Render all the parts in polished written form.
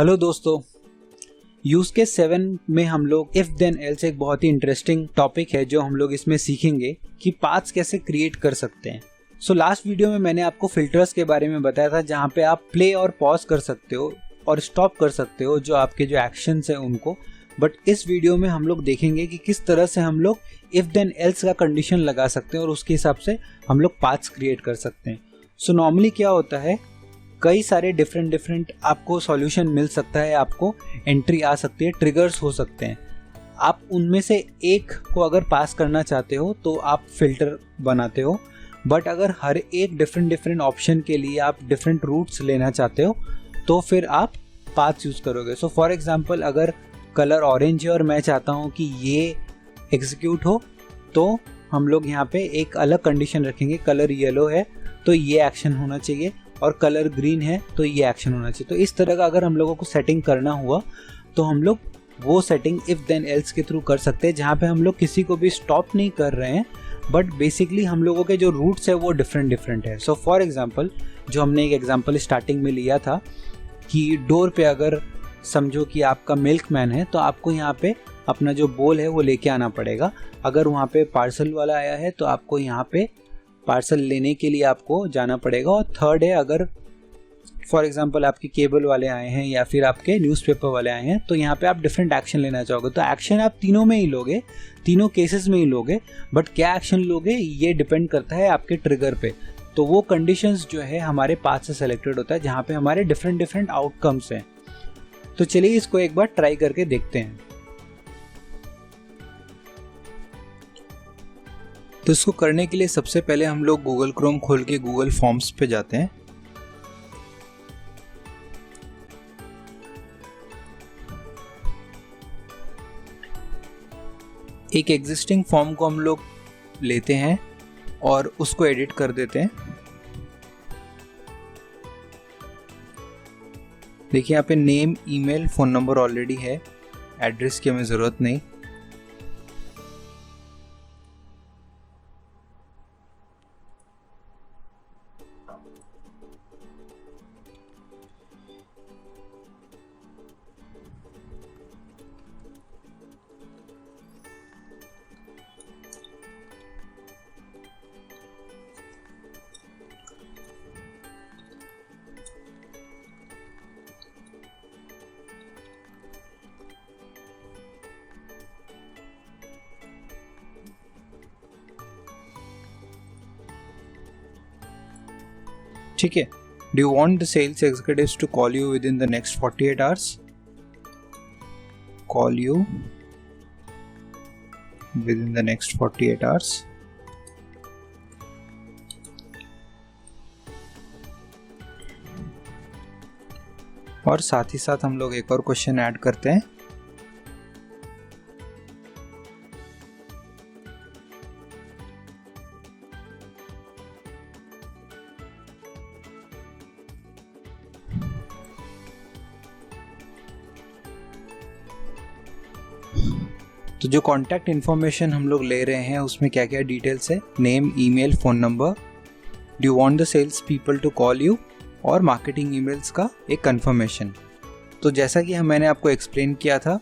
Hello दोस्तों, use case 7 में हम लोग इफ देन एल्स एक बहुत ही इंटरेस्टिंग टॉपिक है जो हम लोग इसमें सीखेंगे कि पाथ्स कैसे क्रिएट कर सकते हैं। सो लास्ट वीडियो में मैंने आपको फिल्टर्स के बारे में बताया था जहाँ पे आप प्ले और पॉज कर सकते हो और स्टॉप कर सकते हो जो आपके जो एक्शंस हैं उनको। बट इस वीडियो में हम लोग देखेंगे कि किस तरह से हम लोग इफ देन एल्स का कंडीशन लगा सकते हैं और उसके हिसाब से हम लोग पाथ्स क्रिएट कर सकते हैं। सो नॉर्मली क्या होता है, कई सारे डिफरेंट आपको सॉल्यूशन मिल सकता है, आपको एंट्री आ सकती है, ट्रिगर्स हो सकते हैं। आप उनमें से एक को अगर पास करना चाहते हो तो आप फिल्टर बनाते हो, बट अगर हर एक डिफरेंट ऑप्शन के लिए आप डिफरेंट रूट्स लेना चाहते हो तो फिर आप पाथ्स यूज़ करोगे। सो फॉर एग्जांपल, अगर कलर ऑरेंज है और मैं चाहता हूँ कि ये एग्जीक्यूट हो तो हम लोग यहाँ पे एक अलग कंडीशन रखेंगे। कलर येलो है तो ये एक्शन होना चाहिए और कलर ग्रीन है तो ये एक्शन होना चाहिए। तो इस तरह का अगर हम लोगों को सेटिंग करना हुआ तो हम लोग वो सेटिंग इफ देन एल्स के थ्रू कर सकते हैं, जहाँ पे हम लोग किसी को भी स्टॉप नहीं कर रहे हैं, बट बेसिकली हम लोगों के जो रूट्स है वो डिफरेंट है। सो फॉर एग्जांपल, जो हमने एक एग्जांपल स्टार्टिंग में लिया था कि डोर पे अगर समझो कि आपका मिल्कमैन है तो आपको यहाँ पे अपना जो बोल है वो लेके आना पड़ेगा। अगर वहाँ पे पार्सल वाला आया है तो आपको यहाँ पे पार्सल लेने के लिए आपको जाना पड़ेगा। और थर्ड है, अगर फॉर एग्जांपल आपके केबल वाले आए हैं या फिर आपके न्यूज़पेपर वाले आए हैं तो यहाँ पे आप डिफरेंट एक्शन लेना चाहोगे। तो एक्शन आप तीनों में ही लोगे, तीनों केसेस में ही लोगे, बट क्या एक्शन लोगे ये डिपेंड करता है आपके ट्रिगर पे। तो वो कंडीशंस जो है हमारे पाथ से सेलेक्टेड होता है जहाँ पे हमारे डिफरेंट आउटकम्स हैं। तो चलिए इसको एक बार ट्राई करके देखते हैं। तो इसको करने के लिए सबसे पहले हम लोग गूगल क्रोम खोल के गूगल फॉर्म्स पे जाते हैं। एक एग्जिस्टिंग फॉर्म को हम लोग लेते हैं और उसको एडिट कर देते हैं। देखिए यहाँ पे name, email, phone number already है, एड्रेस की हमें ज़रूरत नहीं। ठीक है, do you want the sales executives to call you within the next 48 hours? Call you within the next 48 hours. और साथ ही साथ हम लोग एक और क्वेश्चन ऐड करते हैं। तो जो कॉन्टैक्ट इन्फॉर्मेशन हम लोग ले रहे हैं उसमें क्या क्या डिटेल्स है, name, email, phone number, do you want the sales people to call you, और मार्केटिंग ईमेल्स का एक कंफर्मेशन। तो जैसा कि मैंने आपको एक्सप्लेन किया था,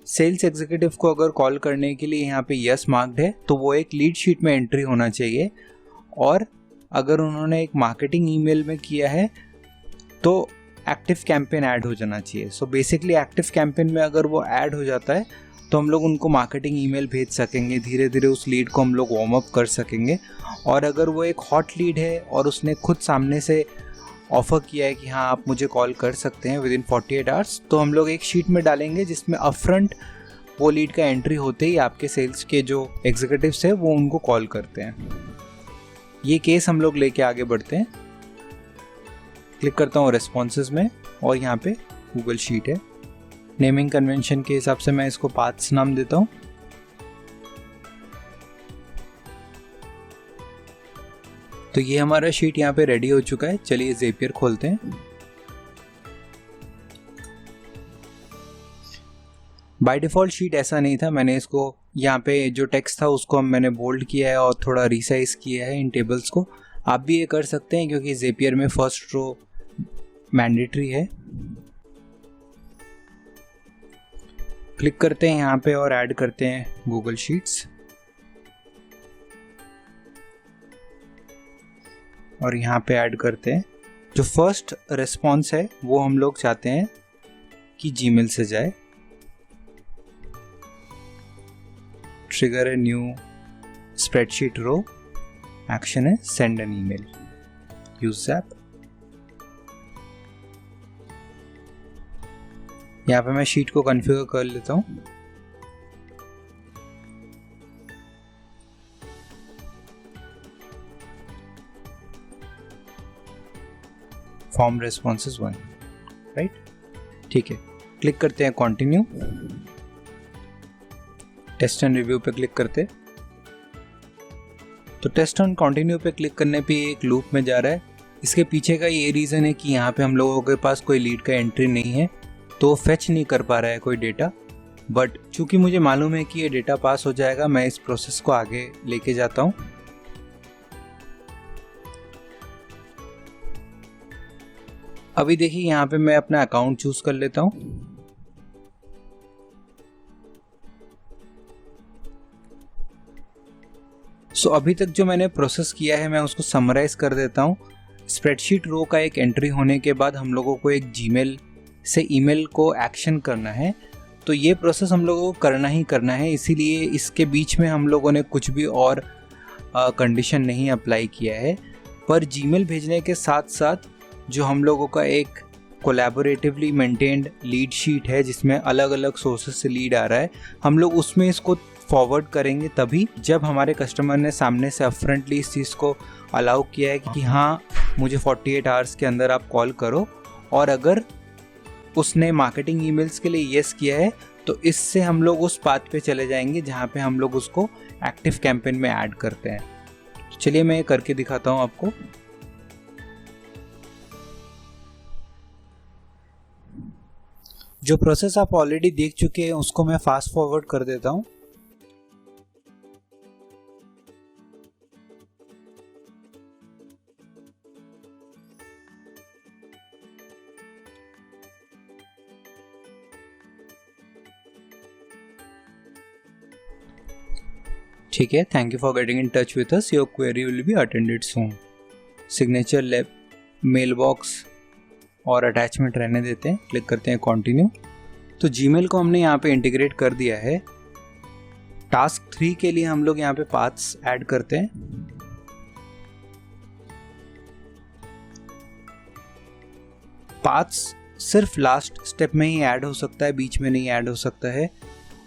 सेल्स एग्जीक्यूटिव को अगर कॉल करने के लिए यहाँ पे यस मार्क्ड है तो वो एक लीड शीट में एंट्री होना चाहिए, और अगर उन्होंने एक मार्केटिंग ईमेल में किया है तो एक्टिव कैंपेन ऐड हो जाना चाहिए। सो बेसिकली एक्टिव कैंपेन में अगर वो ऐड हो जाता है तो हम लोग उनको मार्केटिंग ईमेल भेज सकेंगे, धीरे धीरे उस लीड को हम लोग वार्म अप कर सकेंगे। और अगर वो एक हॉट लीड है और उसने खुद सामने से ऑफ़र किया है कि हाँ आप मुझे कॉल कर सकते हैं विद इन 48 आवर्स, तो हम लोग एक शीट में डालेंगे जिसमें अपफ्रंट वो लीड का एंट्री होते ही आपके सेल्स के जो एग्जीक्यूटिव्स है वो उनको कॉल करते हैं। ये केस हम लोग लेके आगे बढ़ते हैं। क्लिक करता हूँ रेस्पॉन्सेज में और यहाँ पे गूगल शीट है। नेमिंग कन्वेंशन के हिसाब से मैं इसको पाथ्स नाम देता हूँ। तो ये हमारा शीट यहाँ पे रेडी हो चुका है। चलिए ज़ेपियर खोलते हैं। बाय डिफ़ॉल्ट शीट ऐसा नहीं था, मैंने इसको यहाँ पे जो टेक्स्ट था उसको मैंने बोल्ड किया है और थोड़ा रिसाइज किया है इन टेबल्स को। आप भी ये कर सकते हैं क्योंकि ज़ेपियर में फर्स्ट रो मैंडेटरी है। क्लिक करते हैं यहाँ पे और ऐड करते हैं गूगल शीट्स, और यहाँ पे ऐड करते हैं जो फर्स्ट रिस्पॉन्स है वो हम लोग चाहते हैं कि जीमेल से जाए। Trigger a new spreadsheet row, action है send an email, use app. यहाँ पे मैं शीट को कॉन्फ़िगर कर लेता हूँ। फॉर्म रेस्पॉन्सेस 1, राइट, ठीक है। क्लिक करते हैं कंटिन्यू, टेस्ट एंड रिव्यू पे क्लिक करते। तो टेस्ट एंड कंटिन्यू पे क्लिक करने पे एक लूप में जा रहा है। इसके पीछे का ये रीज़न है कि यहाँ पे हम लोगों के पास कोई लीड का एंट्री नहीं है, तो फेच नहीं कर पा रहा है कोई डेटा। बट चूंकि मुझे मालूम है कि ये डेटा पास हो जाएगा, मैं इस प्रोसेस को आगे लेके जाता हूँ। अभी देखिए यहाँ पे मैं अपना अकाउंट चूज कर लेता हूँ। सो अभी तक जो मैंने प्रोसेस किया है मैं उसको समराइज कर देता हूँ। स्प्रेडशीट रो का एक एंट्री होने के बाद हम लोगों को एक जीमेल से ईमेल को एक्शन करना है, तो ये प्रोसेस हम लोगों को करना ही करना है। इसीलिए इसके बीच में हम लोगों ने कुछ भी और कंडीशन नहीं अप्लाई किया है। पर जीमेल भेजने के साथ साथ जो हम लोगों का एक कोलैबोरेटिवली मेंटेन्ड लीड शीट है जिसमें अलग अलग सोर्सेस से लीड आ रहा है, हम लोग उसमें इसको फॉरवर्ड करेंगे तभी जब हमारे कस्टमर ने सामने से अपफ्रंटली इस चीज़ को अलाउ किया है कि हाँ मुझे 48 आवर्स के अंदर आप कॉल करो। और अगर उसने मार्केटिंग ईमेल्स के लिए येस किया है तो इससे हम लोग उस पाथ पे चले जाएंगे जहाँ पे हम लोग उसको एक्टिव कैंपेन में ऐड करते हैं। तो चलिए मैं ये करके दिखाता हूँ आपको। जो प्रोसेस आप ऑलरेडी देख चुके हैं उसको मैं फास्ट फॉरवर्ड कर देता हूँ। ठीक है, thank you for getting in touch with us, your query will be attended soon. Signature lab, mail box और अटैचमेंट रहने देते हैं। क्लिक करते हैं कंटिन्यू। तो जीमेल को हमने यहाँ पे इंटीग्रेट कर दिया है। टास्क 3 के लिए हम लोग यहाँ पे पाथ्स ऐड करते हैं। पाथ्स सिर्फ लास्ट स्टेप में ही ऐड हो सकता है, बीच में नहीं ऐड हो सकता है।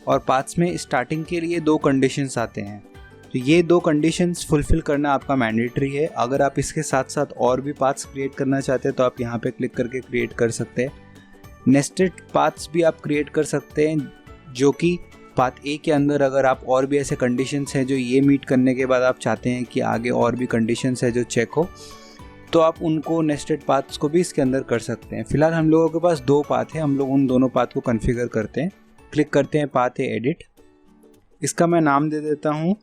और पाथ्स में स्टार्टिंग के लिए 2 कंडीशंस आते हैं, तो ये 2 कंडीशंस फुलफिल करना आपका मैंडेटरी है। अगर आप इसके साथ साथ और भी पाथ्स क्रिएट करना चाहते हैं तो आप यहाँ पे क्लिक करके क्रिएट कर सकते हैं। नेस्टेड पाथ्स भी आप क्रिएट कर सकते हैं, जो कि पाथ ए के अंदर अगर आप और भी ऐसे कंडीशंस हैं जो ये मीट करने के बाद आप चाहते हैं कि आगे और भी कंडीशंस है जो चेक हो, तो आप उनको नेस्टेड पाथ्स को भी इसके अंदर कर सकते हैं। फिलहाल हम लोगों के पास 2 पाथ है, हम लोग उन दोनों पाथ को कॉन्फ़िगर करते हैं। क्लिक करते हैं पाथ एडिट। इसका मैं नाम दे देता हूँ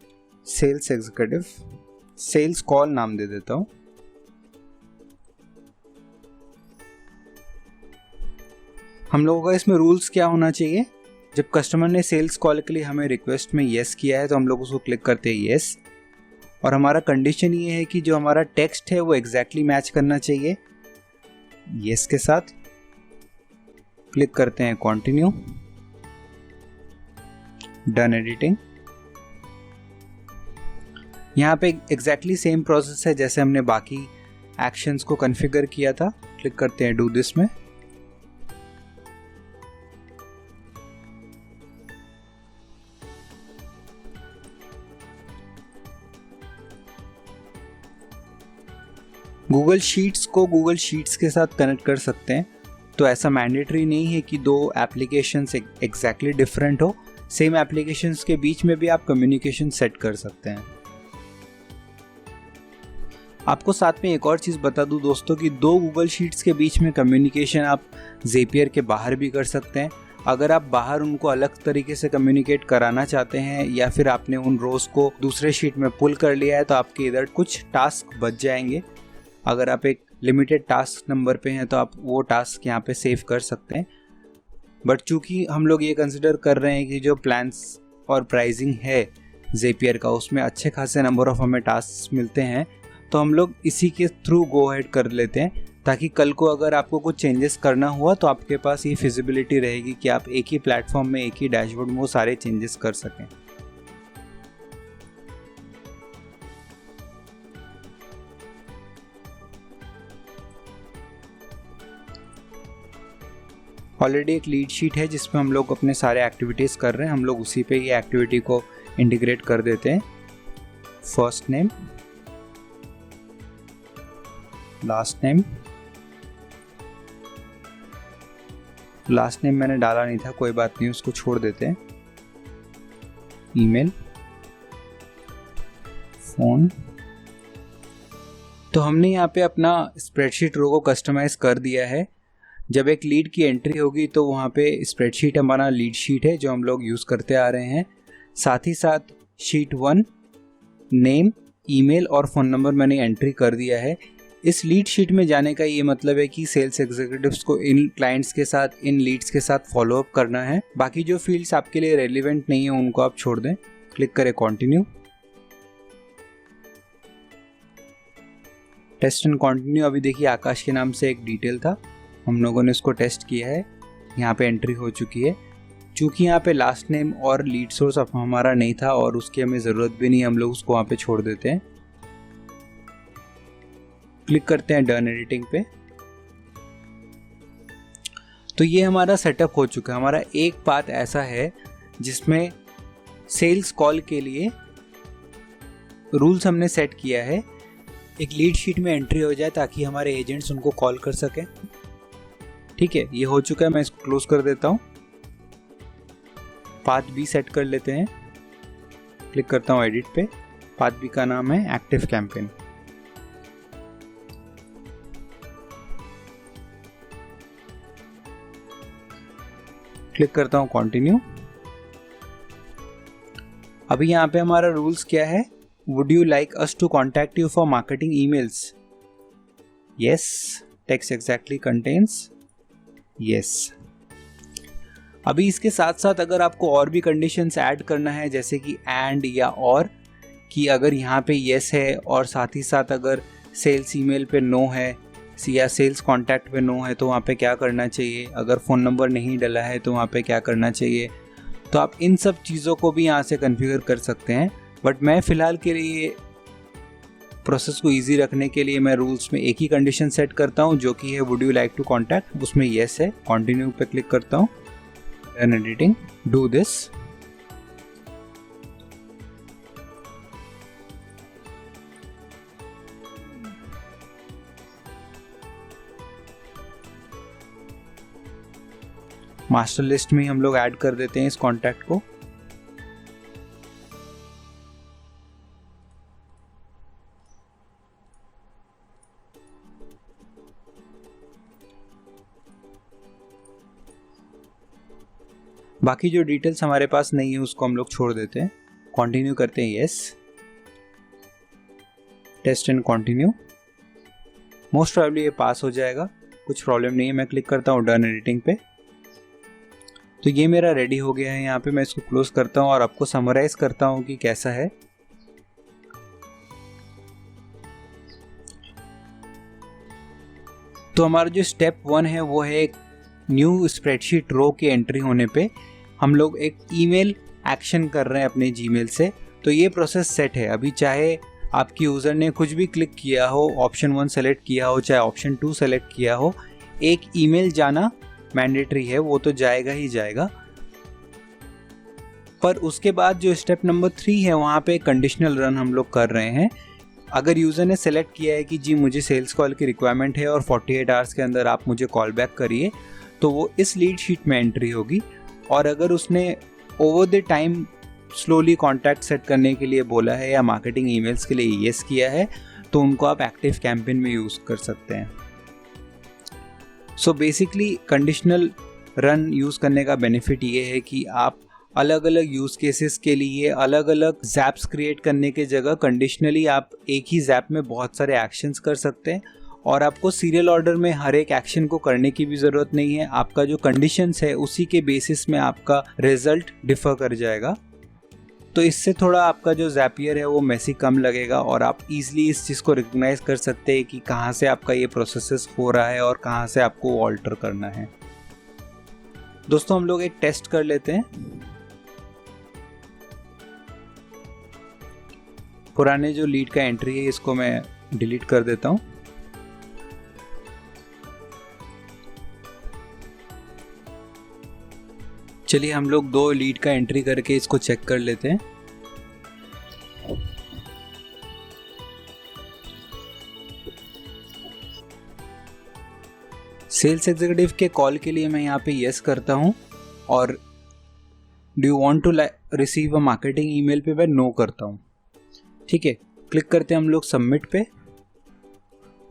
सेल्स एग्जीक्यूटिव, सेल्स कॉल नाम दे देता हूँ। हम लोगों का इसमें रूल्स क्या होना चाहिए, जब कस्टमर ने सेल्स कॉल के लिए हमें रिक्वेस्ट में येस किया है तो हम लोग उसको क्लिक करते हैं येस। और हमारा कंडीशन ये है कि जो हमारा टेक्स्ट है वो एग्जैक्टली मैच करना चाहिए येस के साथ। क्लिक करते हैं कंटिन्यू, डन एडिटिंग। यहाँ पे एग्जैक्टली सेम प्रोसेस है जैसे हमने बाकी एक्शंस को कॉन्फ़िगर किया था। क्लिक करते हैं डू दिस में। गूगल शीट्स को गूगल शीट्स के साथ कनेक्ट कर सकते हैं, तो ऐसा मैंडेटरी नहीं है कि 2 एप्लीकेशंस एग्जैक्टली डिफरेंट हो। सेम एप्लीकेशंस के बीच में भी आप कम्युनिकेशन सेट कर सकते हैं। आपको साथ में एक और चीज़ बता दूं दोस्तों कि 2 गूगल शीट्स के बीच में कम्युनिकेशन आप ज़ेपियर के बाहर भी कर सकते हैं। अगर आप बाहर उनको अलग तरीके से कम्युनिकेट कराना चाहते हैं या फिर आपने उन रोज़ को दूसरे शीट में पुल कर लिया है तो आपके इधर कुछ टास्क बच जाएंगे। अगर आप एक लिमिटेड टास्क नंबर पे हैं तो आप वो टास्क यहाँ पे सेव कर सकते हैं। बट चूंकि हम लोग ये कंसिडर कर रहे हैं कि जो प्लान्स और प्राइसिंग है ज़ेपियर का उसमें अच्छे खासे नंबर ऑफ हमें टास्क मिलते हैं, तो हम लोग इसी के थ्रू गो अहेड कर लेते हैं, ताकि कल को अगर आपको कुछ चेंजेस करना हुआ तो आपके पास ये फिजिबिलिटी रहेगी कि आप एक ही प्लेटफॉर्म में, एक ही डैशबोर्ड में वो सारे चेंजेस कर सकें। ऑलरेडी एक लीड शीट है जिसमें हम लोग अपने सारे एक्टिविटीज़ कर रहे हैं, हम लोग उसी पे ये एक्टिविटी को इंटीग्रेट कर देते हैं। First name, last name, last name मैंने डाला नहीं था, कोई बात नहीं, उसको छोड़ देते हैं। Email, phone. तो हमने यहाँ पे अपना स्प्रेडशीट रो को कस्टमाइज कर दिया है। जब एक लीड की एंट्री होगी तो वहाँ पे स्प्रेडशीट हमारा लीड शीट है जो हम लोग यूज़ करते आ रहे हैं। साथ ही साथ शीट 1 नेम, ईमेल और फ़ोन नंबर मैंने एंट्री कर दिया है। इस लीड शीट में जाने का ये मतलब है कि सेल्स एग्जीक्यूटिव्स को इन क्लाइंट्स के साथ, इन लीड्स के साथ फॉलोअप करना है। बाकी जो फील्ड्स आपके लिए रेलिवेंट नहीं है उनको आप छोड़ दें। क्लिक करें कंटिन्यू। Test and continue. अभी देखिए आकाश के नाम से एक डिटेल था, हम लोगों ने इसको टेस्ट किया है, यहाँ पे एंट्री हो चुकी है। चूँकि यहाँ पे लास्ट नेम और लीड सोर्स अब हमारा नहीं था और उसकी हमें ज़रूरत भी नहीं, हम लोग उसको वहाँ पे छोड़ देते हैं। क्लिक करते हैं डन एडिटिंग पे। तो ये हमारा सेटअप हो चुका है। हमारा एक पाथ ऐसा है जिसमें सेल्स कॉल के लिए रूल्स हमने सेट किया है, एक लीड शीट में एंट्री हो जाए ताकि हमारे एजेंट्स उनको कॉल कर सकें। ठीक है, ये हो चुका है, मैं इसको क्लोज कर देता हूँ। पाथ बी सेट कर लेते हैं। क्लिक करता हूँ एडिट पे। पाथ बी का नाम है एक्टिव कैंपेन। क्लिक करता हूँ कंटिन्यू। अभी यहाँ पे हमारा रूल्स क्या है, would you like us to contact you for marketing emails? Yes, text exactly contains yes. अभी इसके साथ साथ अगर आपको और भी कंडीशंस ऐड करना है, जैसे कि एंड या और, कि अगर यहाँ पे यस है और साथ ही साथ अगर सेल्स ईमेल पे नो है या सेल्स कॉन्टैक्ट पे नो है तो वहाँ पे क्या करना चाहिए, अगर फ़ोन नंबर नहीं डला है तो वहाँ पे क्या करना चाहिए, तो आप इन सब चीज़ों को भी यहाँ से कॉन्फ़िगर कर सकते हैं। बट मैं फ़िलहाल के लिए प्रोसेस को इजी रखने के लिए मैं रूल्स में एक ही कंडीशन सेट करता हूँ जो कि है would you like to contact, उसमें येस है। कंटिन्यू पे क्लिक करता हूँ। Done editing, do this. Master list में हम लोग ऐड कर देते हैं इस कॉन्टैक्ट को। बाकी जो डिटेल्स हमारे पास नहीं है उसको हम लोग छोड़ देते हैं। कंटिन्यू करते हैं yes. Test and continue. Most probably ये पास हो जाएगा, कुछ प्रॉब्लम नहीं है। मैं क्लिक करता हूँ डन एडिटिंग पे। तो ये मेरा रेडी हो गया है। यहाँ पे मैं इसको क्लोज करता हूँ और आपको समराइज करता हूँ कि कैसा है। तो हमारा जो स्टेप 1 है वो है एक न्यू स्प्रेडशीट रो की एंट्री होने पे हम लोग एक ईमेल एक्शन कर रहे हैं अपने जीमेल से। तो ये प्रोसेस सेट है। अभी चाहे आपकी यूज़र ने कुछ भी क्लिक किया हो, ऑप्शन 1 सेलेक्ट किया हो, चाहे ऑप्शन 2 सेलेक्ट किया हो, एक ईमेल जाना मैंडेटरी है, वो तो जाएगा ही जाएगा। पर उसके बाद जो स्टेप नंबर 3 है वहाँ पे कंडीशनल रन हम लोग कर रहे हैं। अगर यूज़र ने सेलेक्ट किया है कि जी मुझे सेल्स कॉल की रिक्वायरमेंट है और 48 आवर्स के अंदर आप मुझे कॉल बैक करिए, तो वो इस लीड शीट में एंट्री होगी। और अगर उसने over the time slowly contact set करने के लिए बोला है या मार्केटिंग ईमेल्स के लिए येस किया है, तो उनको आप एक्टिव कैंपेन में यूज़ कर सकते हैं। So basically conditional run use करने का बेनिफिट ये है कि आप अलग अलग यूज़ केसेस के लिए अलग अलग जैप्स क्रिएट करने के जगह कंडीशनली आप एक ही जैप में बहुत सारे एक्शंस कर सकते हैं और आपको सीरियल ऑर्डर में हर एक एक्शन को करने की भी ज़रूरत नहीं है। आपका जो कंडीशंस है उसी के बेसिस में आपका रिजल्ट डिफर कर जाएगा। तो इससे थोड़ा आपका जो ज़ैपियर है वो मेसी कम लगेगा और आप इजीली इस चीज़ को रिकग्नाइज कर सकते हैं कि कहाँ से आपका ये प्रोसेस हो रहा है और कहाँ से आपको ऑल्टर करना है। दोस्तों हम लोग एक टेस्ट कर लेते हैं। पुराने जो लीड का एंट्री है इसको मैं डिलीट कर देता हूँ। चलिए हम लोग 2 लीड का एंट्री करके इसको चेक कर लेते हैं। सेल्स एग्जीक्यूटिव के कॉल के लिए मैं यहाँ पे यस करता हूँ और do you want to receive a marketing email पे मैं नो करता हूँ। ठीक है, क्लिक करते हैं हम लोग सबमिट पे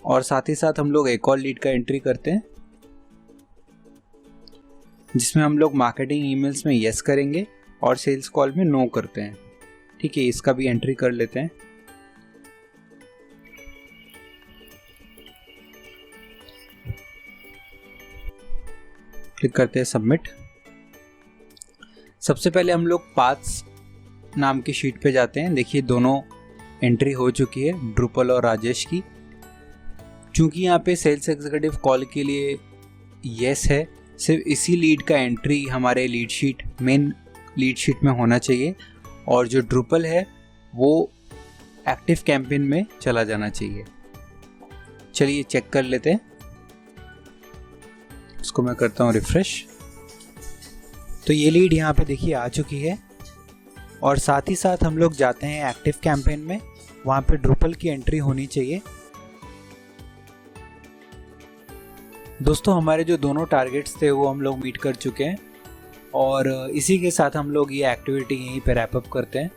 और साथ ही साथ हम लोग एक और लीड का एंट्री करते हैं जिसमें हम लोग मार्केटिंग ईमेल्स में यस करेंगे और सेल्स कॉल में नो करते हैं। ठीक है, इसका भी एंट्री कर लेते हैं। क्लिक करते हैं सबमिट। सबसे पहले हम लोग पाथ्स नाम की शीट पे जाते हैं। देखिए दोनों एंट्री हो चुकी है, ड्रुपल और राजेश की। चूंकि यहाँ पे सेल्स एग्जीक्यूटिव कॉल के लिए यस है, सिर्फ इसी लीड का एंट्री हमारे मेन लीड शीट में होना चाहिए और जो ड्रुपल है वो एक्टिव कैंपेन में चला जाना चाहिए। चलिए चेक कर लेते हैं। इसको मैं करता हूँ रिफ्रेश। तो ये लीड यहाँ पे देखिए आ चुकी है और साथ ही साथ हम लोग जाते हैं एक्टिव कैंपेन में, वहाँ पे ड्रुपल की एंट्री होनी चाहिए। दोस्तों हमारे जो दोनों टारगेट्स थे वो हम लोग मीट कर चुके हैं और इसी के साथ हम लोग ये एक्टिविटी यहीं पे रैप अप करते हैं।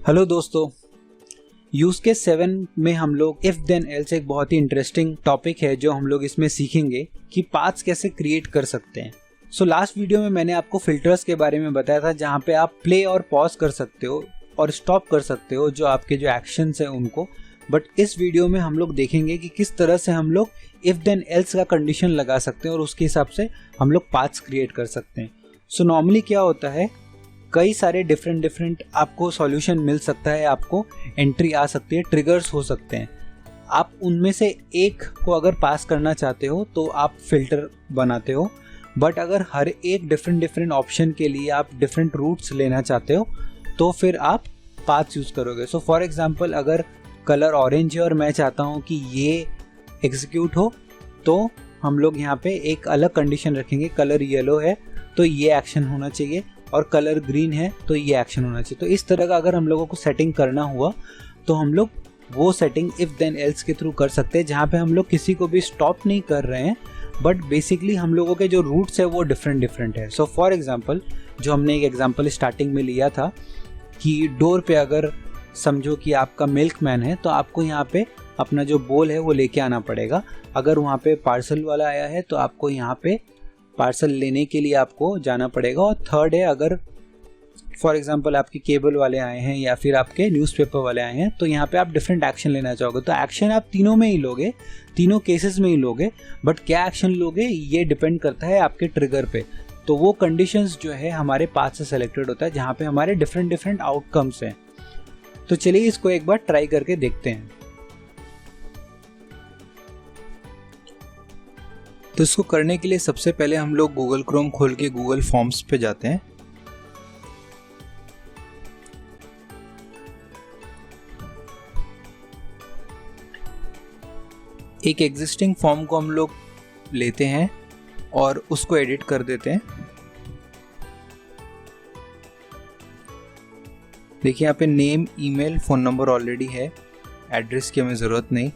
हेलो दोस्तों, यूज केस 7 में हम लोग इफ देन एल्स एक बहुत ही इंटरेस्टिंग टॉपिक है जो हम लोग इसमें सीखेंगे कि पाथ्स कैसे क्रिएट कर सकते हैं। सो लास्ट वीडियो में मैंने आपको फिल्टर्स के बारे में बताया था जहाँ पे आप प्ले और पॉज कर सकते हो और स्टॉप कर सकते हो जो आपके जो एक्शंस हैं उनको। बट इस वीडियो में हम लोग देखेंगे कि किस तरह से हम लोग इफ देन एल्स का कंडीशन लगा सकते हैं और उसके हिसाब से हम लोग पाथ्स क्रिएट कर सकते हैं। सो नॉर्मली क्या होता है, कई सारे डिफरेंट आपको सॉल्यूशन मिल सकता है, आपको एंट्री आ सकती है, ट्रिगर्स हो सकते हैं। आप उनमें से एक को अगर पास करना चाहते हो तो आप फिल्टर बनाते हो, बट अगर हर एक डिफरेंट ऑप्शन के लिए आप डिफरेंट रूट्स लेना चाहते हो तो फिर आप पाथ यूज़ करोगे। सो फॉर एग्जांपल अगर कलर ऑरेंज है और मैं चाहता हूँ कि ये एग्जीक्यूट हो तो हम लोग यहाँ पे एक अलग कंडीशन रखेंगे। कलर येलो है तो ये एक्शन होना चाहिए और कलर ग्रीन है तो ये एक्शन होना चाहिए। तो इस तरह का अगर हम लोगों को सेटिंग करना हुआ तो हम लोग वो सेटिंग इफ देन एल्स के थ्रू कर सकते हैं, जहाँ पे हम लोग किसी को भी स्टॉप नहीं कर रहे हैं बट बेसिकली हम लोगों के जो रूट्स है वो डिफरेंट है। सो फॉर एग्जांपल जो हमने एक एग्जांपल स्टार्टिंग में लिया था कि डोर पे अगर समझो कि आपका मिल्कमैन है तो आपको यहाँ पे अपना जो बोल है वो लेके आना पड़ेगा। अगर वहाँ पे पार्सल वाला आया है तो आपको यहाँ पे पार्सल लेने के लिए आपको जाना पड़ेगा। और थर्ड है, अगर फॉर एग्जांपल आपके केबल वाले आए हैं या फिर आपके न्यूज़पेपर वाले आए हैं तो यहाँ पे आप डिफरेंट एक्शन लेना चाहोगे तो एक्शन आप तीनों में ही लोगे, तीनों केसेस में ही लोगे, बट क्या एक्शन लोगे ये डिपेंड करता है आपके ट्रिगर पे। तो वो कंडीशंस जो है हमारे पाथ से सेलेक्टेड होता है जहाँ पे हमारे डिफरेंट आउटकम्स हैं। तो चलिए इसको एक बार ट्राई करके देखते हैं। तो इसको करने के लिए सबसे पहले हम लोग गूगल क्रोम खोल के गूगल फॉर्म्स पे जाते हैं। एक एग्जिस्टिंग फॉर्म को हम लोग लेते हैं और उसको एडिट कर देते हैं। देखिए यहाँ पे name, email, phone number already है, एड्रेस की हमें ज़रूरत नहीं।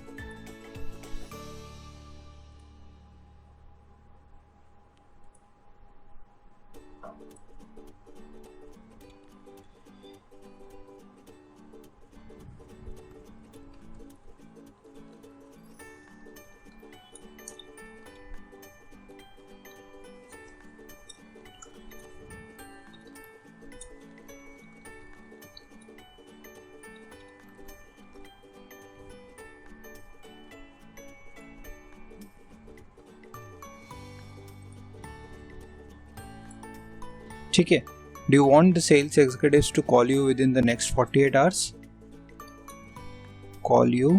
ठीक है, do you want the sales executives to call you within the next 48 hours? Call you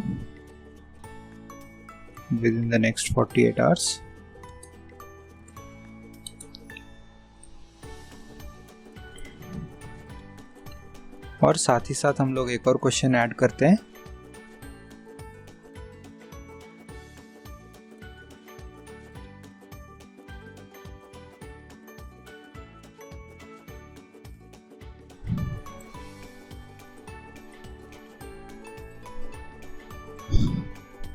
within the next 48 hours. और साथ ही साथ हम लोग एक और क्वेश्चन ऐड करते हैं।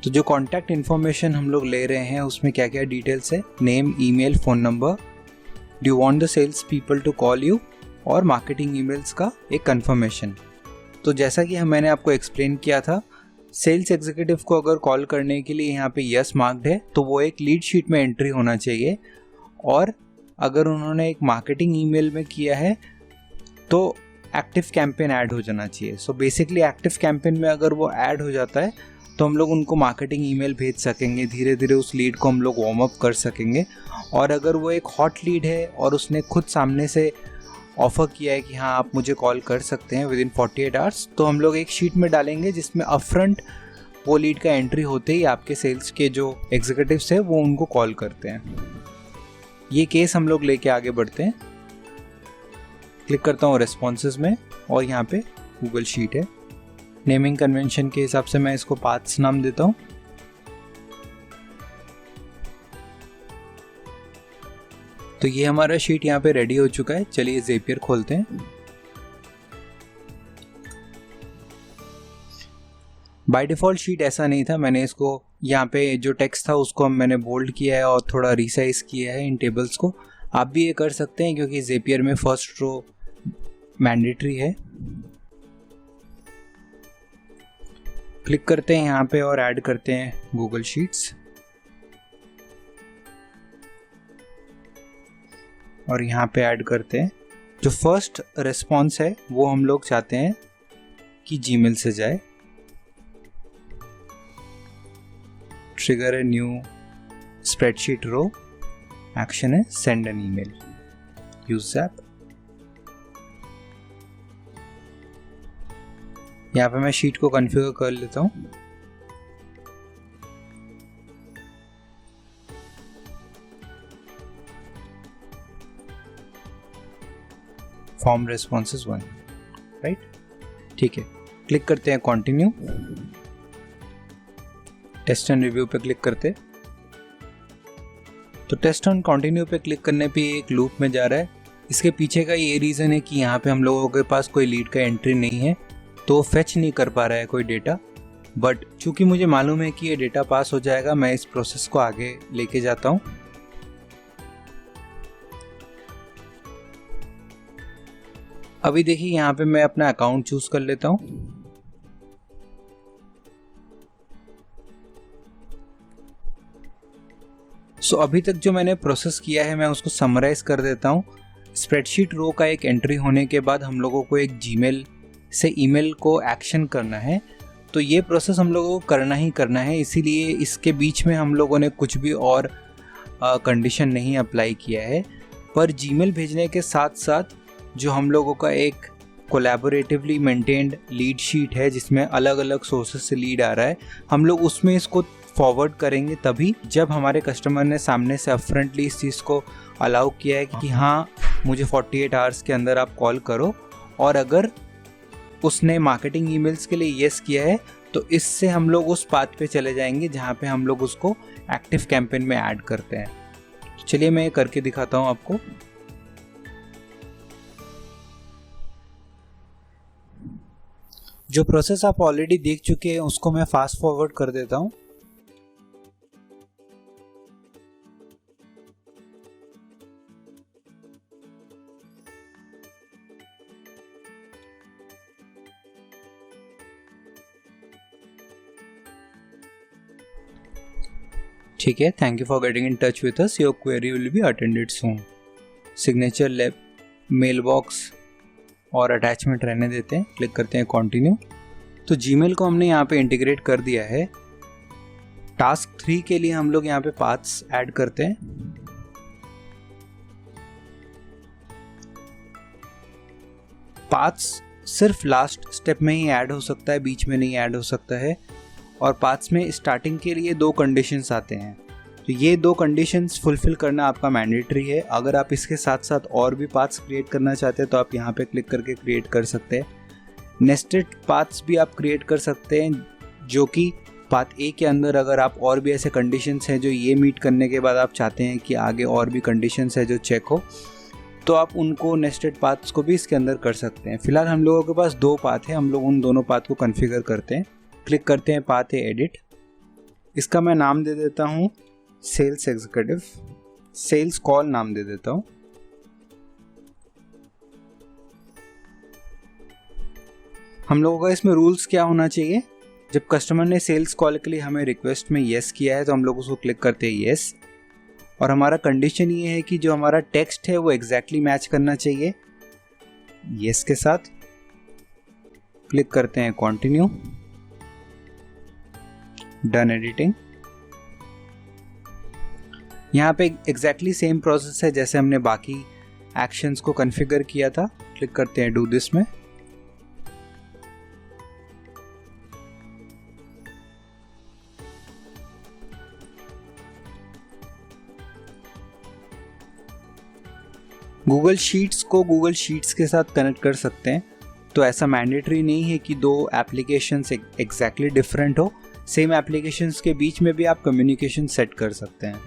तो जो कॉन्टैक्ट इन्फॉर्मेशन हम लोग ले रहे हैं उसमें क्या क्या डिटेल्स है, name, email, phone number, do you want the sales people to call you, और मार्केटिंग ईमेल्स का एक कंफर्मेशन। तो जैसा कि मैंने आपको एक्सप्लेन किया था, सेल्स एग्जीक्यूटिव को अगर कॉल करने के लिए यहाँ पे यस मार्क्ड है तो वो एक लीड शीट में एंट्री होना चाहिए, और अगर उन्होंने एक मार्केटिंग ईमेल में किया है तो एक्टिव कैंपेन ऐड हो जाना चाहिए। सो बेसिकली एक्टिव कैंपेन में अगर वो ऐड हो जाता है तो हम लोग उनको मार्केटिंग ईमेल भेज सकेंगे, धीरे धीरे उस लीड को हम लोग वार्म अप कर सकेंगे। और अगर वो एक हॉट लीड है और उसने खुद सामने से ऑफ़र किया है कि हाँ आप मुझे कॉल कर सकते हैं विद इन 48 आवर्स, तो हम लोग एक शीट में डालेंगे जिसमें अपफ्रंट वो लीड का एंट्री होते ही आपके सेल्स के जो एग्जीक्यूटिव्स है वो उनको कॉल करते हैं। ये केस हम लोग लेके आगे बढ़ते हैं। क्लिक करता हूँ रेस्पॉन्सेज में और यहाँ पे गूगल शीट है। नेमिंग कन्वेंशन के हिसाब से मैं इसको पाथ्स नाम देता हूँ। तो ये हमारा शीट यहाँ पे रेडी हो चुका है। चलिए ज़ेपियर खोलते हैं। बाय डिफ़ॉल्ट शीट ऐसा नहीं था, मैंने इसको यहाँ पे जो टेक्स्ट था उसको मैंने बोल्ड किया है और थोड़ा रिसाइज किया है इन टेबल्स को। आप भी ये कर सकते हैं क्योंकि ज़ेपियर में फर्स्ट रो मैंडेटरी है। क्लिक करते हैं यहाँ पे और ऐड करते हैं गूगल शीट्स, और यहाँ पे ऐड करते हैं जो फर्स्ट रिस्पॉन्स है वो हम लोग चाहते हैं कि जीमेल से जाए। Trigger a new spreadsheet row, action है send an email, use app. यहाँ पे मैं शीट को कॉन्फ़िगर कर लेता हूँ। फॉर्म रेस्पॉन्सेज 1, राइट, ठीक है। क्लिक करते हैं कंटिन्यू, टेस्ट एंड रिव्यू पे क्लिक करते हैं। तो टेस्ट एंड कंटिन्यू पे क्लिक करने पे एक लूप में जा रहा है। इसके पीछे का ये रीज़न है कि यहाँ पे हम लोगों के पास कोई लीड का एंट्री नहीं है, तो फेच नहीं कर पा रहा है कोई डेटा। बट चूंकि मुझे मालूम है कि ये डेटा पास हो जाएगा, मैं इस प्रोसेस को आगे लेके जाता हूँ। अभी देखिए यहाँ पे मैं अपना अकाउंट चूज कर लेता हूँ। सो अभी तक जो मैंने प्रोसेस किया है मैं उसको समराइज कर देता हूँ। स्प्रेडशीट रो का एक एंट्री होने के बाद हम लोगों को एक जीमेल से ईमेल को एक्शन करना है, तो ये प्रोसेस हम लोगों को करना ही करना है। इसीलिए इसके बीच में हम लोगों ने कुछ भी और कंडीशन नहीं अप्लाई किया है। पर जीमेल भेजने के साथ साथ जो हम लोगों का एक कोलैबोरेटिवली मेंटेन्ड लीड शीट है जिसमें अलग अलग सोर्सेस से लीड आ रहा है, हम लोग उसमें इसको फॉरवर्ड करेंगे तभी जब हमारे कस्टमर ने सामने से अपफ्रंटली इस चीज़ को अलाउ किया है कि हाँ मुझे 48 आवर्स के अंदर आप कॉल करो। और अगर उसने मार्केटिंग ईमेल्स के लिए येस किया है तो इससे हम लोग उस पाथ पे चले जाएंगे जहाँ पे हम लोग उसको एक्टिव कैंपेन में ऐड करते हैं। तो चलिए मैं ये करके दिखाता हूँ आपको। जो प्रोसेस आप ऑलरेडी देख चुके हैं उसको मैं फास्ट फॉरवर्ड कर देता हूँ। ठीक है, thank you for getting in touch with us, your query will be attended soon. Signature lab, mail box और अटैचमेंट रहने देते हैं। क्लिक करते हैं कंटिन्यू। तो जीमेल को हमने यहाँ पे इंटीग्रेट कर दिया है। टास्क 3 के लिए हम लोग यहाँ पे पाथ्स ऐड करते हैं। पाथ्स सिर्फ लास्ट स्टेप में ही ऐड हो सकता है, बीच में नहीं ऐड हो सकता है। और पाथ्स में स्टार्टिंग के लिए 2 कंडीशंस आते हैं, तो ये 2 कंडीशंस फुलफिल करना आपका मैंडेटरी है। अगर आप इसके साथ साथ और भी पाथ्स क्रिएट करना चाहते हैं तो आप यहाँ पे क्लिक करके क्रिएट कर सकते हैं। नेस्टेड पाथ्स भी आप क्रिएट कर सकते हैं, जो कि पाथ ए के अंदर अगर आप और भी ऐसे कंडीशंस हैं जो ये मीट करने के बाद आप चाहते हैं कि आगे और भी कंडीशंस है जो चेक हो, तो आप उनको नेस्टेड पाथ्स को भी इसके अंदर कर सकते हैं। फिलहाल हम लोगों के पास 2 पाथ है, हम लोग उन दोनों पाथ को कॉन्फ़िगर करते हैं। क्लिक करते हैं पाथ ए एडिट। इसका मैं नाम दे देता हूँ सेल्स एग्जीक्यूटिव, सेल्स कॉल नाम दे देता हूँ। हम लोगों का इसमें रूल्स क्या होना चाहिए, जब कस्टमर ने सेल्स कॉल के लिए हमें रिक्वेस्ट में येस किया है तो हम लोग उसको क्लिक करते हैं येस। और हमारा कंडीशन ये है कि जो हमारा टेक्स्ट है वो एग्जैक्टली मैच करना चाहिए येस के साथ। क्लिक करते हैं कंटिन्यू, डन एडिटिंग। यहाँ पे एग्जैक्टली सेम प्रोसेस है जैसे हमने बाकी एक्शंस को कॉन्फ़िगर किया था। क्लिक करते हैं डू दिस में। गूगल शीट्स को गूगल शीट्स के साथ कनेक्ट कर सकते हैं, तो ऐसा मैंडेटरी नहीं है कि 2 एप्लीकेशंस एग्जैक्टली डिफरेंट हो। सेम एप्लीकेशंस के बीच में भी आप कम्युनिकेशन सेट कर सकते हैं।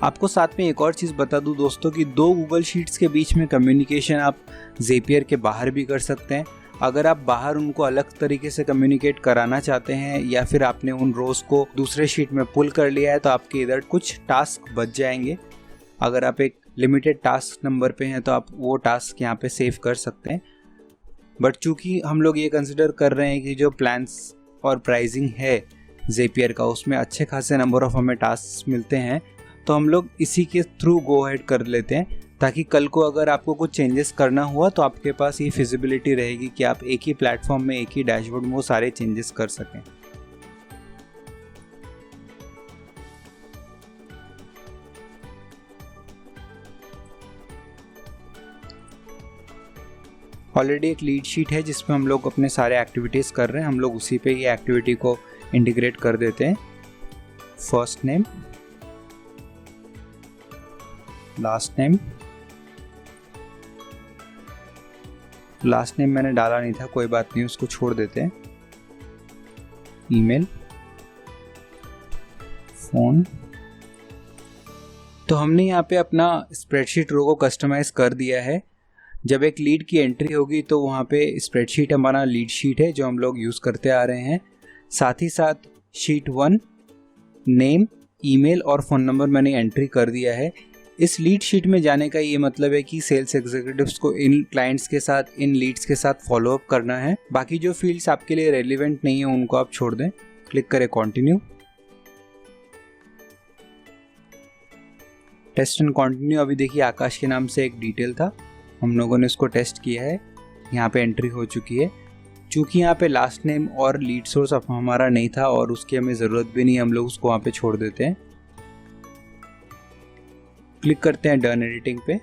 आपको साथ में एक और चीज़ बता दूं दोस्तों कि 2 गूगल शीट्स के बीच में कम्युनिकेशन आप ज़ेपियर के बाहर भी कर सकते हैं। अगर आप बाहर उनको अलग तरीके से कम्युनिकेट कराना चाहते हैं या फिर आपने उन रोज़ को दूसरे शीट में पुल कर लिया है तो आपके इधर कुछ टास्क बच जाएंगे। अगर आप एक लिमिटेड टास्क नंबर पे हैं तो आप वो टास्क यहाँ पे सेव कर सकते हैं। बट चूंकि हम लोग ये कंसिडर कर रहे हैं कि जो प्लान्स और प्राइसिंग है ज़ेपियर का उसमें अच्छे खासे नंबर ऑफ हमें टास्क मिलते हैं, तो हम लोग इसी के थ्रू गो अहेड कर लेते हैं, ताकि कल को अगर आपको कुछ चेंजेस करना हुआ तो आपके पास ये फिजिबिलिटी रहेगी कि आप एक ही प्लेटफॉर्म में, एक ही डैशबोर्ड में वो सारे चेंजेस कर सकें। ऑलरेडी एक लीड शीट है जिसमें हम लोग अपने सारे एक्टिविटीज़ कर रहे हैं, हम लोग उसी पे ये एक्टिविटी को इंटीग्रेट कर देते हैं। First name, last name, last name मैंने डाला नहीं था, कोई बात नहीं, उसको छोड़ देते हैं। Email, phone. तो हमने यहाँ पे अपना स्प्रेडशीट रो को कस्टमाइज कर दिया है। जब एक लीड की एंट्री होगी तो वहाँ पे स्प्रेडशीट हमारा लीड शीट है जो हम लोग यूज़ करते आ रहे हैं। साथ ही साथ शीट 1 नेम, ईमेल और फ़ोन नंबर मैंने एंट्री कर दिया है। इस लीड शीट में जाने का ये मतलब है कि सेल्स एग्जीक्यूटिव्स को इन क्लाइंट्स के साथ, इन लीड्स के साथ फॉलो अप करना है। बाकी जो फील्ड्स आपके लिए रेलिवेंट नहीं है उनको आप छोड़ दें। क्लिक करें कंटिन्यू। Test and continue. अभी देखिए आकाश के नाम से एक डिटेल था, हम लोगों ने इसको टेस्ट किया है, यहाँ पे एंट्री हो चुकी है। चूँकि यहाँ पे लास्ट नेम और लीड सोर्स अब हमारा नहीं था और उसकी हमें ज़रूरत भी नहीं, हम लोग उसको वहाँ पे छोड़ देते हैं। क्लिक करते हैं डन एडिटिंग पे।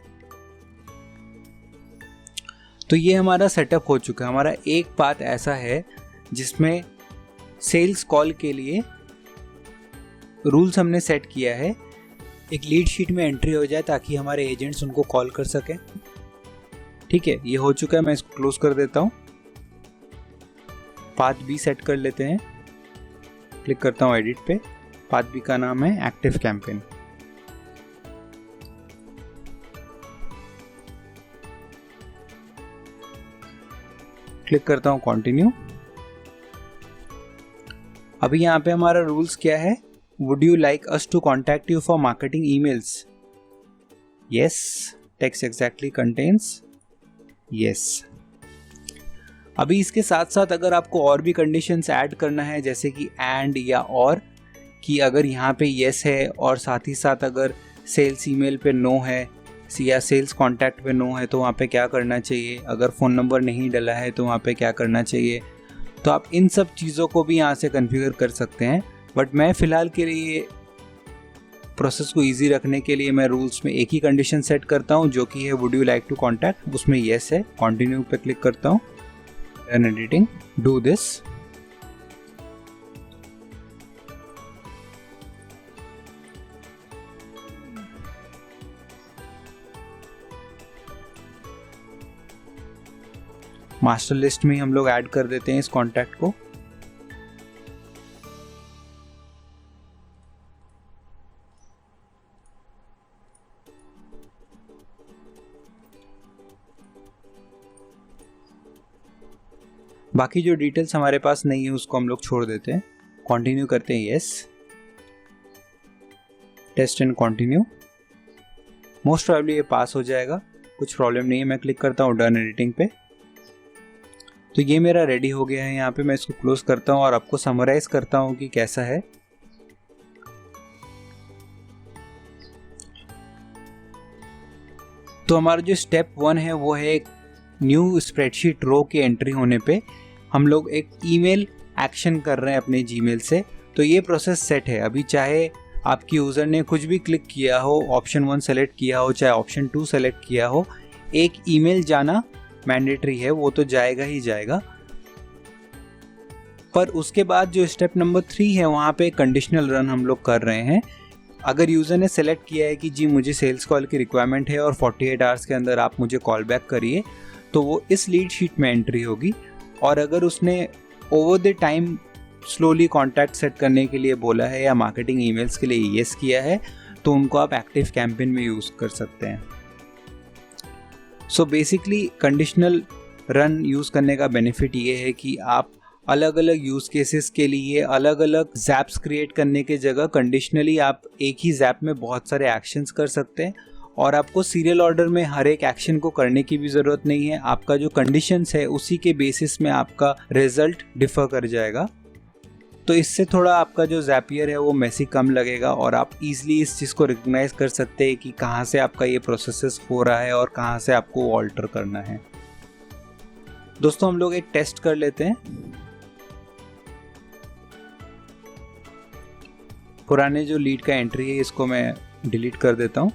तो ये हमारा सेटअप हो चुका है। हमारा एक पाथ ऐसा है जिसमें सेल्स कॉल के लिए रूल्स हमने सेट किया है, एक लीड शीट में एंट्री हो जाए ताकि हमारे एजेंट्स उनको कॉल कर सकें। ठीक है, ये हो चुका है, मैं इसको क्लोज कर देता हूँ। पाथ बी सेट कर लेते हैं। क्लिक करता हूँ एडिट पे। पाथ बी का नाम है एक्टिव कैंपेन। क्लिक करता हूँ कंटिन्यू। अभी यहाँ पे हमारा रूल्स क्या है? Would you like us to contact you for marketing emails? Yes. Text exactly contains yes. अभी इसके साथ साथ अगर आपको और भी कंडीशंस ऐड करना है, जैसे कि एंड या और, कि अगर यहाँ पे यस है और साथ ही साथ अगर सेल्स ईमेल पे नो है या सेल्स कॉन्टैक्ट पे नो है तो वहाँ पे क्या करना चाहिए, अगर फ़ोन नंबर नहीं डला है तो वहाँ पे क्या करना चाहिए, तो आप इन सब चीज़ों को भी यहाँ से कॉन्फ़िगर कर सकते हैं। बट मैं फ़िलहाल के लिए प्रोसेस को इजी रखने के लिए मैं रूल्स में एक ही कंडीशन सेट करता हूँ जो कि है would you like to contact, उसमें येस है। कंटिन्यू पे क्लिक करता हूँ। Done editing, do this. Master list में हम लोग ऐड कर देते हैं इस कॉन्टैक्ट को। बाकी जो डिटेल्स हमारे पास नहीं है उसको हम लोग छोड़ देते हैं। कंटिन्यू करते हैं yes. Test and continue. Most probably ये पास हो जाएगा, कुछ प्रॉब्लम नहीं है। मैं क्लिक करता हूँ डन एडिटिंग पे। तो ये मेरा रेडी हो गया है। यहाँ पे मैं इसको क्लोज करता हूँ और आपको समराइज करता हूँ कि कैसा है। तो हमारा जो स्टेप 1 है वो है एक न्यू स्प्रेडशीट रो की एंट्री होने पे हम लोग एक ईमेल एक्शन कर रहे हैं अपने जीमेल से। तो ये प्रोसेस सेट है। अभी चाहे आपकी यूज़र ने कुछ भी क्लिक किया हो, ऑप्शन 1 सेलेक्ट किया हो, चाहे ऑप्शन 2 सेलेक्ट किया हो, एक ईमेल जाना मैंडेटरी है, वो तो जाएगा ही जाएगा। पर उसके बाद जो स्टेप नंबर 3 है वहाँ पे कंडीशनल रन हम लोग कर रहे हैं। अगर यूज़र ने सेलेक्ट किया है कि जी मुझे सेल्स कॉल की रिक्वायरमेंट है और 48 आवर्स के अंदर आप मुझे कॉल बैक करिए, तो वो इस लीड शीट में एंट्री होगी। और अगर उसने over the time slowly contact set करने के लिए बोला है या मार्केटिंग ईमेल्स के लिए येस किया है, तो उनको आप एक्टिव कैंपेन में यूज़ कर सकते हैं। So basically conditional run use करने का बेनिफिट ये है कि आप अलग अलग यूज़ केसेस के लिए अलग अलग जैप्स क्रिएट करने के जगह कंडीशनली आप एक ही जैप में बहुत सारे एक्शंस कर सकते हैं और आपको सीरियल ऑर्डर में हर एक एक्शन को करने की भी ज़रूरत नहीं है। आपका जो कंडीशंस है उसी के बेसिस में आपका रिजल्ट डिफर कर जाएगा। तो इससे थोड़ा आपका जो ज़ैपियर है वो मेसी कम लगेगा और आप इजीली इस चीज़ को रिकग्नाइज कर सकते हैं कि कहाँ से आपका ये प्रोसेस हो रहा है और कहाँ से आपको ऑल्टर करना है। दोस्तों हम लोग एक टेस्ट कर लेते हैं। पुराने जो लीड का एंट्री है इसको मैं डिलीट कर देता हूँ।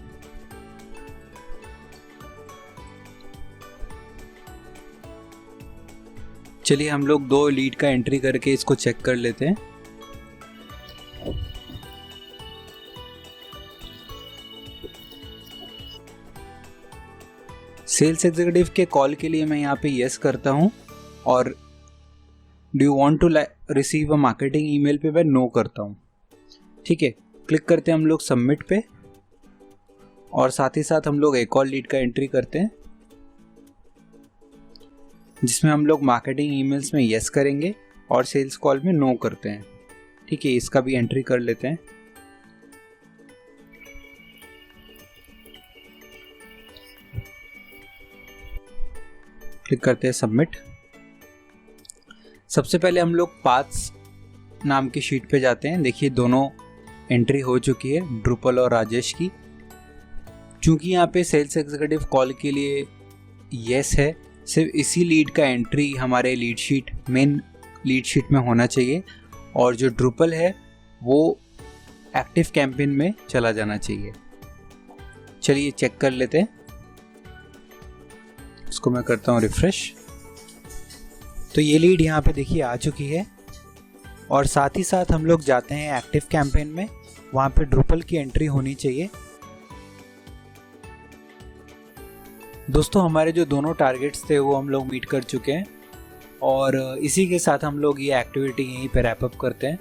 चलिए हम लोग 2 लीड का एंट्री करके इसको चेक कर लेते हैं। सेल्स एग्जीक्यूटिव के कॉल के लिए मैं यहाँ पे यस करता हूँ और do you want to receive a marketing email पे मैं नो करता हूँ। ठीक है, क्लिक करते हैं हम लोग सबमिट पे और साथ ही साथ हम लोग एक और लीड का एंट्री करते हैं जिसमें हम लोग मार्केटिंग ईमेल्स में यस करेंगे और सेल्स कॉल में नो करते हैं। ठीक है, इसका भी एंट्री कर लेते हैं। क्लिक करते हैं सबमिट। सबसे पहले हम लोग पाथ्स नाम की शीट पे जाते हैं। देखिए दोनों एंट्री हो चुकी है, ड्रुपल और राजेश की। चूंकि यहाँ पे सेल्स एग्जीक्यूटिव कॉल के लिए यस है, सिर्फ इसी लीड का एंट्री हमारे मेन लीड शीट में होना चाहिए और जो ड्रुपल है वो एक्टिव कैंपेन में चला जाना चाहिए। चलिए चेक कर लेते हैं। इसको मैं करता हूँ रिफ्रेश। तो ये लीड यहाँ पे देखिए आ चुकी है और साथ ही साथ हम लोग जाते हैं एक्टिव कैंपेन में, वहाँ पे ड्रुपल की एंट्री होनी चाहिए। दोस्तों हमारे जो दोनों टारगेट्स थे वो हम लोग मीट कर चुके हैं और इसी के साथ हम लोग ये एक्टिविटी यहीं पे रैप अप करते हैं।